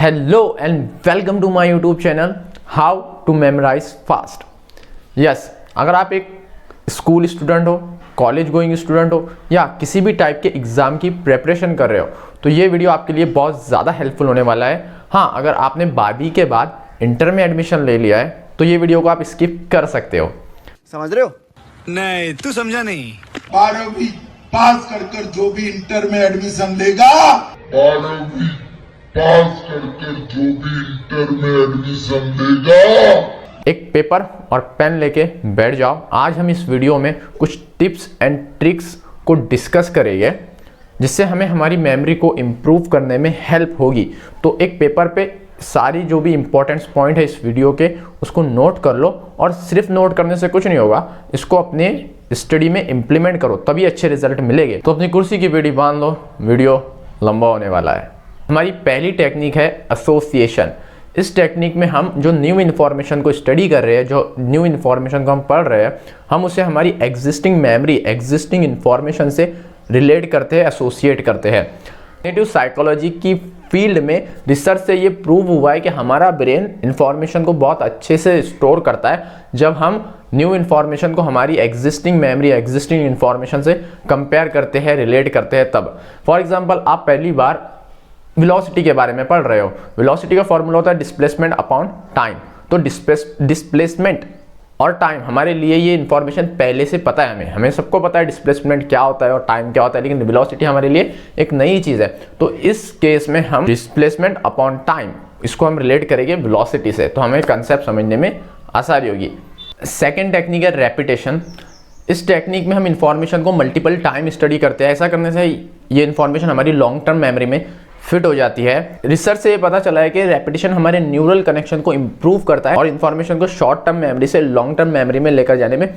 Hello and welcome to my YouTube channel how to memorize fast. Yes, अगर आप एक school student हो, college going student हो या किसी भी टाइप के एग्ज़ाम की प्रेपरेशन कर रहे हो तो ये वीडियो आपके लिए बहुत ज़्यादा हेल्पफुल होने वाला है। हाँ, अगर आपने 12वीं के बाद इंटर में एडमिशन ले लिया है तो ये वीडियो को आप स्किप कर सकते हो। समझ रहे हो? नहीं, तू समझा नहीं। 12वीं पास कर जो भी इंटर में एडमिशन लेगा, 12वीं पास कर जो भी इंटर में एडमिशन लेगा, एक पेपर और पेन लेके बैठ जाओ। आज हम इस वीडियो में कुछ टिप्स एंड ट्रिक्स को डिस्कस करेंगे जिससे हमें हमारी मेमोरी को इम्प्रूव करने में हेल्प होगी। तो एक पेपर पे सारी जो भी इंपॉर्टेंट पॉइंट है इस वीडियो के उसको नोट कर लो, और सिर्फ नोट करने से कुछ नहीं होगा, इसको अपने स्टडी में इम्प्लीमेंट करो तभी अच्छे रिजल्ट मिलेंगे। तो अपनी कुर्सी की बेड़ी बांध लो, वीडियो लंबा होने वाला है। हमारी पहली टेक्निक है एसोसिएशन। इस टेक्निक में हम जो न्यू इन्फॉर्मेशन को स्टडी कर रहे हैं, जो न्यू इन्फॉर्मेशन को हम पढ़ रहे हैं, हम उसे हमारी एग्जिस्टिंग मेमोरी, एग्जिस्टिंग इन्फॉर्मेशन से रिलेट करते हैं, एसोसिएट करते हैं। कॉग्निटिव साइकोलॉजी की फील्ड में रिसर्च से ये प्रूव हुआ है कि हमारा ब्रेन इन्फॉर्मेशन को बहुत अच्छे से स्टोर करता है जब हम न्यू इन्फॉर्मेशन को हमारी एग्जिस्टिंग मेमोरी, एग्जिस्टिंग इन्फॉर्मेशन से कंपेयर करते हैं, रिलेट करते हैं तब। फॉर एग्जाम्पल, आप पहली बार वेलोसिटी के बारे में पढ़ रहे हो। वेलोसिटी का फॉर्मूला होता है डिस्प्लेसमेंट अपॉन टाइम। तो डिस्प्लेसमेंट और टाइम, हमारे लिए ये इन्फॉर्मेशन पहले से पता है, हमें सबको पता है डिस्प्लेसमेंट क्या होता है और टाइम क्या होता है, लेकिन वेलोसिटी हमारे लिए एक नई चीज़ है। तो इस केस में हम डिस्प्लेसमेंट अपॉन टाइम इसको हम रिलेट करेंगे वेलोसिटी से, तो हमें कंसेप्ट समझने में आसानी होगी। सेकेंड टेक्निक है रेपिटेशन। इस टेक्निक में हम इन्फॉर्मेशन को मल्टीपल टाइम स्टडी करते हैं। ऐसा करने से ये इन्फॉर्मेशन हमारी लॉन्ग टर्म मेमोरी में फिट हो जाती है। रिसर्च से ये पता चला है कि रेपिटेशन हमारे न्यूरल कनेक्शन को इम्प्रूव करता है और इन्फॉर्मेशन को शॉर्ट टर्म मेमोरी से लॉन्ग टर्म मेमोरी में लेकर जाने में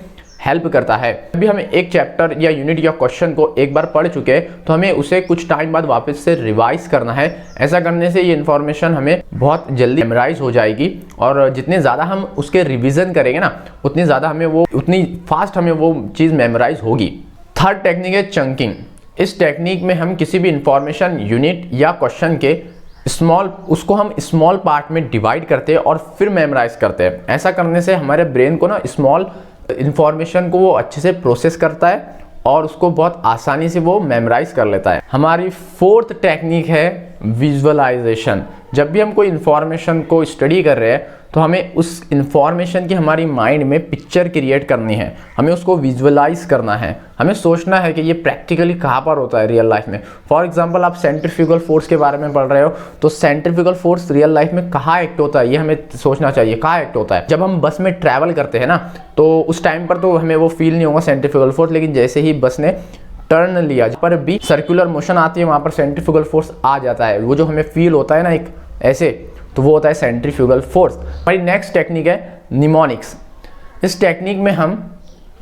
हेल्प करता है। अभी हम एक चैप्टर या यूनिट या क्वेश्चन को एक बार पढ़ चुके हैं तो हमें उसे कुछ टाइम बाद वापस से रिवाइज करना है। ऐसा करने से ये इन्फॉर्मेशन हमें बहुत जल्दी मेमोराइज हो जाएगी, और जितने ज़्यादा हम उसके रिविजन करेंगे ना उतनी फास्ट हमें वो चीज़ मेमोराइज होगी। थर्ड टेक्निक है चंकिंग। इस टेक्निक में हम किसी भी इंफॉर्मेशन यूनिट या क्वेश्चन के उसको हम स्मॉल पार्ट में डिवाइड करते हैं और फिर मेमोराइज करते हैं। ऐसा करने से हमारे ब्रेन को ना स्मॉल इंफॉर्मेशन को वो अच्छे से प्रोसेस करता है और उसको बहुत आसानी से वो मेमोराइज कर लेता है। हमारी फोर्थ टेक्निक है विजुअलाइजेशन। जब भी हम कोई इंफॉर्मेशन को स्टडी कर रहे हैं तो हमें उस इंफॉर्मेशन की हमारी माइंड में पिक्चर क्रिएट करनी है, हमें उसको विजुअलाइज करना है, हमें सोचना है कि ये प्रैक्टिकली कहाँ पर होता है रियल लाइफ में। फॉर एग्जांपल, आप सेंट्रीफ्यूगल फोर्स के बारे में पढ़ रहे हो तो सेंट्रीफ्यूगल फोर्स रियल लाइफ में कहाँ एक्ट होता है ये हमें सोचना चाहिए, कहाँ एक्ट होता है। जब हम बस में ट्रैवल करते हैं ना तो उस टाइम पर तो हमें वो फील नहीं होगा सेंट्रीफ्यूगल फोर्स, लेकिन जैसे ही बस ने टर्न लिया पर भी सर्कुलर मोशन आती है वहाँ पर सेंट्रीफ्यूगल फोर्स आ जाता है। वो जो हमें फील होता है ना एक ऐसे, तो वो होता है सेंट्रीफ्यूगल फोर्स। हमारी नेक्स्ट टेक्निक है निमोनिक्स। इस टेक्निक में हम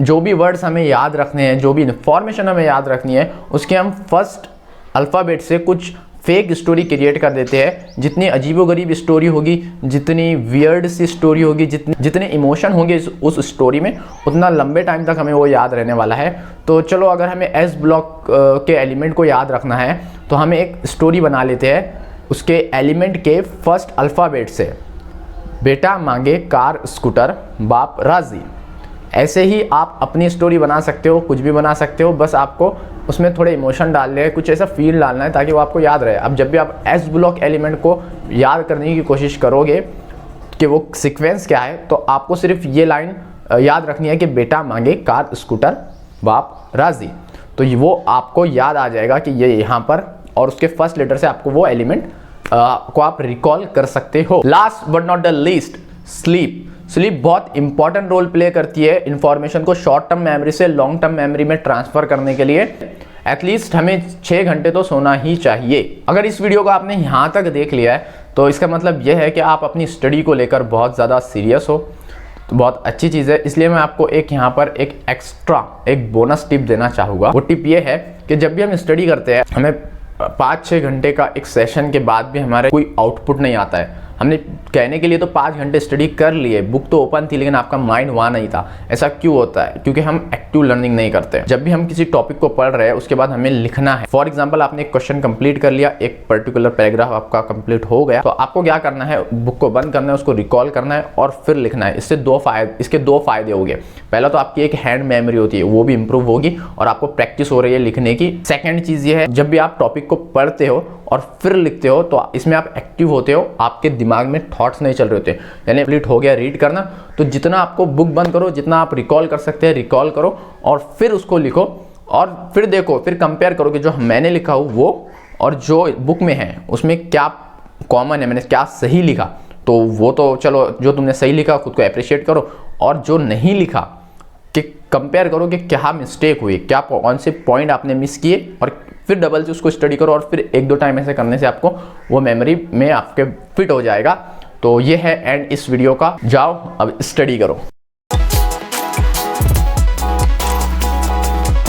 जो भी वर्ड्स हमें याद रखने हैं, जो भी इंफॉर्मेशन हमें याद रखनी है, उसके हम फर्स्ट अल्फ़ाबेट से कुछ फेक स्टोरी क्रिएट कर देते हैं। जितनी अजीबोगरीब स्टोरी होगी, जितनी वियर्ड सी स्टोरी होगी, जितने इमोशन होंगे उस स्टोरी में, उतना लंबे टाइम तक हमें वो याद रहने वाला है। तो चलो, अगर हमें एस ब्लॉक के एलिमेंट को याद रखना है तो हमें एक स्टोरी बना लेते हैं उसके एलिमेंट के फर्स्ट अल्फ़ाबेट से। बेटा मांगे कार स्कूटर, बाप राजी। ऐसे ही आप अपनी स्टोरी बना सकते हो, कुछ भी बना सकते हो, बस आपको उसमें थोड़े इमोशन डालने हैं, कुछ ऐसा फील डालना है ताकि वो आपको याद रहे। अब जब भी आप एस ब्लॉक एलिमेंट को याद करने की कोशिश करोगे कि वो सीक्वेंस क्या है, तो आपको सिर्फ ये लाइन याद रखनी है कि बेटा मांगे कार स्कूटर, बाप राजी। तो वो आपको याद आ जाएगा कि ये यहाँ पर, और उसके फर्स्ट लेटर से आपको वो एलिमेंट को आप रिकॉल कर सकते हो। Last but not the least, sleep. Sleep बहुत इंपॉर्टेंट रोल प्ले करती है इंफॉर्मेशन को शॉर्ट टर्म मेमोरी से लॉन्ग टर्म मेमोरी में ट्रांसफर करने के लिए। एटलीस्ट हमें 6 घंटे तो सोना ही चाहिए। अगर इस वीडियो को आपने यहाँ तक देख लिया है तो इसका मतलब यह है कि आप अपनी स्टडी को लेकर बहुत ज़्यादा सीरियस हो, तो बहुत अच्छी चीज़ है। इसलिए मैं आपको एक यहाँ पर एक एक्स्ट्रा एक बोनस टिप देना चाहूँगा। वो टिप ये है कि जब भी हम स्टडी करते हैं, हमें 5-6 घंटे का एक सेशन के बाद भी हमारे कोई आउटपुट नहीं आता है, हमने कहने के लिए तो 5 घंटे स्टडी कर लिए, बुक तो ओपन थी लेकिन आपका माइंड वहाँ नहीं था। ऐसा क्यों होता है? क्योंकि हम एक्टिव लर्निंग नहीं करते। जब भी हम किसी टॉपिक को पढ़ रहे हैं उसके बाद हमें लिखना है। फॉर एग्जाम्पल आपने एक क्वेश्चन कंप्लीट कर लिया, एक पर्टिकुलर पैराग्राफ आपका कंप्लीट हो गया, तो आपको क्या करना है, बुक को बंद करना है, उसको रिकॉल करना है और फिर लिखना है। इसके दो फायदे हो गए। पहला तो आपकी एक हैंड मेमोरी होती है वो भी इंप्रूव होगी और आपको प्रैक्टिस हो रही है लिखने की। सेकेंड चीज ये है, जब भी आप टॉपिक को पढ़ते हो और फिर लिखते हो तो इसमें आप एक्टिव होते हो, आपके दिमाग में थॉट्स नहीं चल रहे होते। यानी कंप्लीट हो गया रीड करना, तो जितना आपको बुक बंद करो, जितना आप रिकॉल कर सकते हैं रिकॉल करो और फिर उसको लिखो और फिर देखो, फिर कंपेयर करो कि जो मैंने लिखा हो वो और जो बुक में है उसमें क्या कॉमन है, मैंने क्या सही लिखा। तो वो तो चलो, जो तुमने सही लिखा खुद को अप्रिशिएट करो, और जो नहीं लिखा कि कंपेयर करो कि क्या मिस्टेक हुई, क्या कौन से पॉइंट आपने मिस किए, और फिर डबल से उसको स्टडी करो और फिर 1-2 टाइम ऐसे करने से आपको वो मेमोरी में आपके फिट हो जाएगा। तो ये है एंड इस वीडियो का। जाओ अब स्टडी करो।